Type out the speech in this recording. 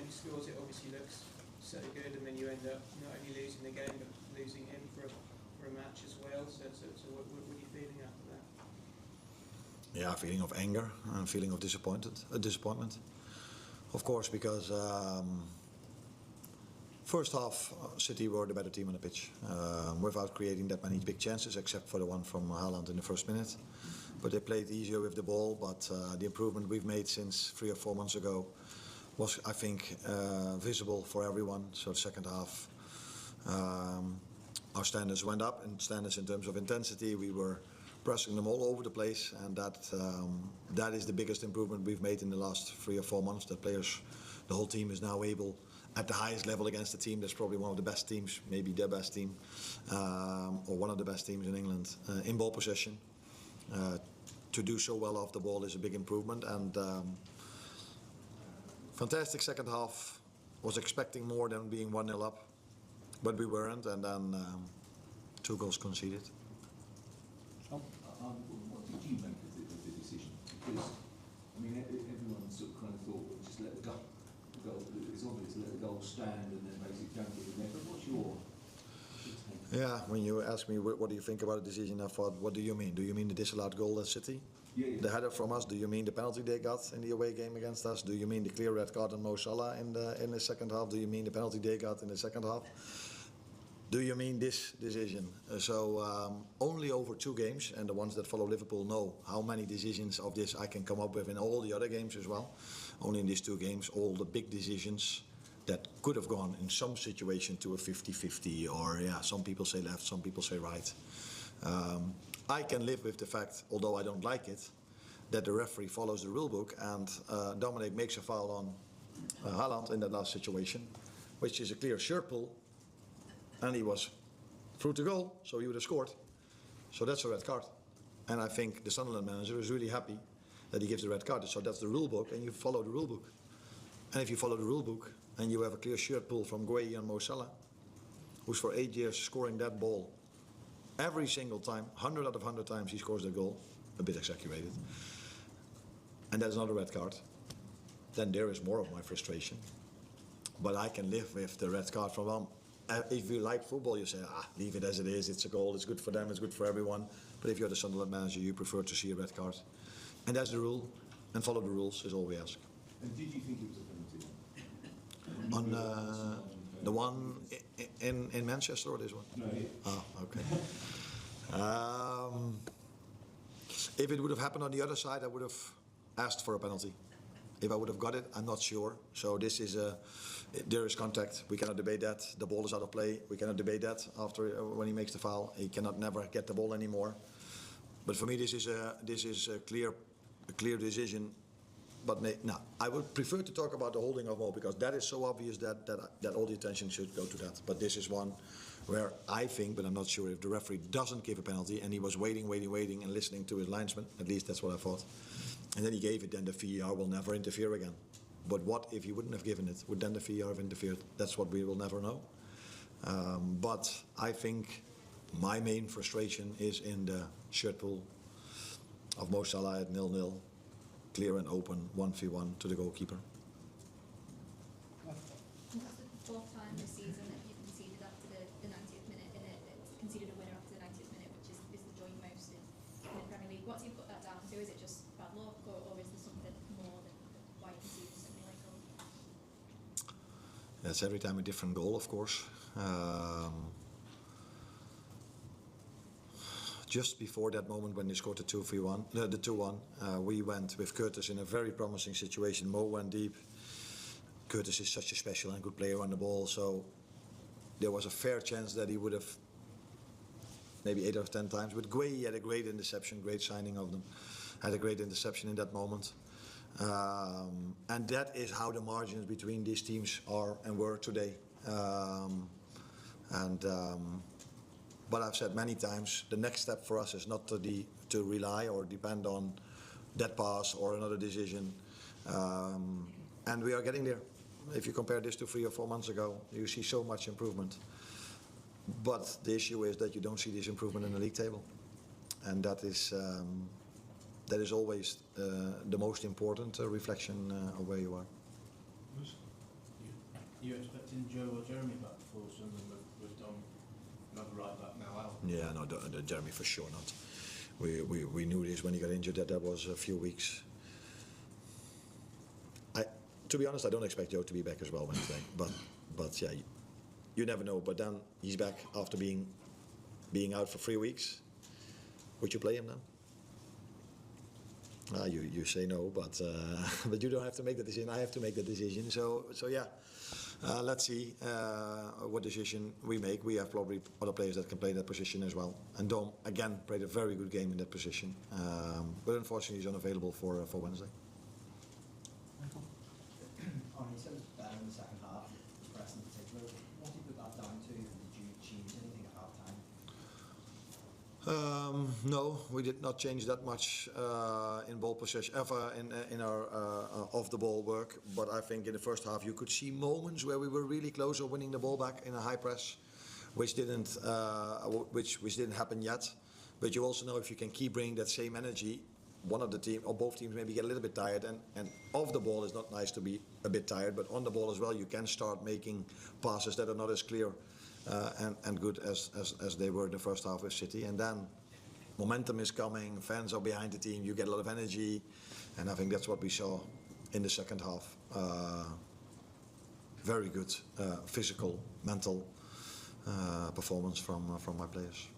when he scores it obviously looks so good, and then you end up not only losing the game but losing him for a match as well. So what are you feeling after that? Yeah, a feeling of anger and a feeling of disappointment. Of course, because first half City were the better team on the pitch, without creating that many big chances, except for the one from Haaland in the first minute. But they played easier with the ball. But the improvement we've made since 3 or 4 months ago was, I think, visible for everyone. So the second half, our standards went up, and standards in terms of intensity. We were pressing them all over the place, and that is the biggest improvement we've made in the last 3 or 4 months. That players, the whole team is now able, at the highest level against a team that's probably one of the best teams, maybe the best team, or one of the best teams in England, in ball possession. To do so well off the ball is a big improvement, and fantastic second half. Was expecting more than being 1-0 up, but we weren't, and then 2 goals conceded. What did you make of the decision? Because I mean, everyone sort of kind of thought, well, just let the goal. It's obvious to let the goal stand and then basically don't get it there. But what's your take? Yeah, when you ask me what do you think about the decision, I thought, what do you mean? Do you mean the disallowed goal at City? Yeah. The header from us? Do you mean the penalty they got in the away game against us? Do you mean the clear red card on Mo Salah in the second half? Do you mean the penalty they got in the second half? Do you mean this decision? Only over 2 games, and the ones that follow Liverpool know how many decisions of this I can come up with in all the other games as well. Only in these 2 games, all the big decisions that could have gone in some situation to a 50-50, or some people say left, some people say right. I can live with the fact, although I don't like it, that the referee follows the rule book, and Dominic makes a foul on Haaland in that last situation, which is a clear shirt pull. And he was through to goal, so he would have scored. So that's a red card. And I think the Sunderland manager is really happy that he gives the red card. So that's the rule book, and you follow the rule book. And if you follow the rule book, and you have a clear shirt pull from Gueye and Mo Salah, who's for 8 years scoring that ball every single time, 100 out of 100 times he scores that goal, a bit exaggerated, and that's not a red card, then there is more of my frustration. But I can live with the red card from one. If you like football, you say, leave it as it is, it's a goal, it's good for them, it's good for everyone. But if you're the Sunderland manager, you prefer to see a red card. And that's the rule, and follow the rules is all we ask. And did you think it was a penalty? On the one in Manchester, or this one? No, yeah. Oh, okay. If it would have happened on the other side, I would have asked for a penalty. If I would have got it, I'm not sure. So there is contact. We cannot debate that. The ball is out of play. We cannot debate that after when he makes the foul. He cannot never get the ball anymore. But for me, this is a clear decision. But I would prefer to talk about the holding of Mo, because that is so obvious that all the attention should go to that. But this is one where I think, but I'm not sure, if the referee doesn't give a penalty, and he was waiting and listening to his linesman, at least that's what I thought, and then he gave it, then the VAR will never interfere again. But what if he wouldn't have given it? Would then the VAR have interfered? That's what we will never know. But I think my main frustration is in the shirt pull of Mo Salah at 0-0, clear and open, 1v1 to the goalkeeper. That's the 4th time this season that you've conceded after the 90th minute, and conceded a winner after the 90th minute, which is the joint most in the Premier League. What do you put that down to? Is it just bad luck, or is there something more than why you conceded so many late goals? That's every time a different goal, of course. Just before that moment when they scored the 2-1, we went with Curtis in a very promising situation. Mo went deep. Curtis is such a special and good player on the ball, so there was a fair chance that he would have maybe 8 out of 10 times. But Gueye had a great interception, great signing of them. Had a great interception in that moment. And that is how the margins between these teams are and were today. But I've said many times, the next step for us is not to rely or depend on that pass or another decision. And we are getting there. If you compare this to 3 or 4 months ago, you see so much improvement. But the issue is that you don't see this improvement in the league table. And that is always the most important reflection of where you are. you expecting Joe or Jeremy back before Sunderland with Dom? Not right back now, Al? Yeah, no, Jeremy for sure not. We knew this when he got injured that was a few weeks. To be honest, I don't expect Joe to be back as well Wednesday, but yeah, you never know. But then he's back after being out for 3 weeks. Would you play him then? You say no, but but you don't have to make the decision. I have to make the decision. So yeah, let's see what decision we make. We have probably other players that can play that position as well. And Dom again played a very good game in that position, but unfortunately he's unavailable for Wednesday. Arne, you said it was better in the second half, press in particular. What did you put that down to, and did you change anything at half time? No, we did not change that much in ball possession, in our off the ball work. But I think in the first half you could see moments where we were really close of winning the ball back in a high press, which didn't happen yet. But you also know if you can keep bringing that same energy, one of the team or both teams maybe get a little bit tired, and off the ball is not nice to be a bit tired, but on the ball as well you can start making passes that are not as clear and good as they were in the first half with City. And then momentum is coming, fans are behind the team, you get a lot of energy, and I think that's what we saw in the second half. Very good physical, mental performance from my players.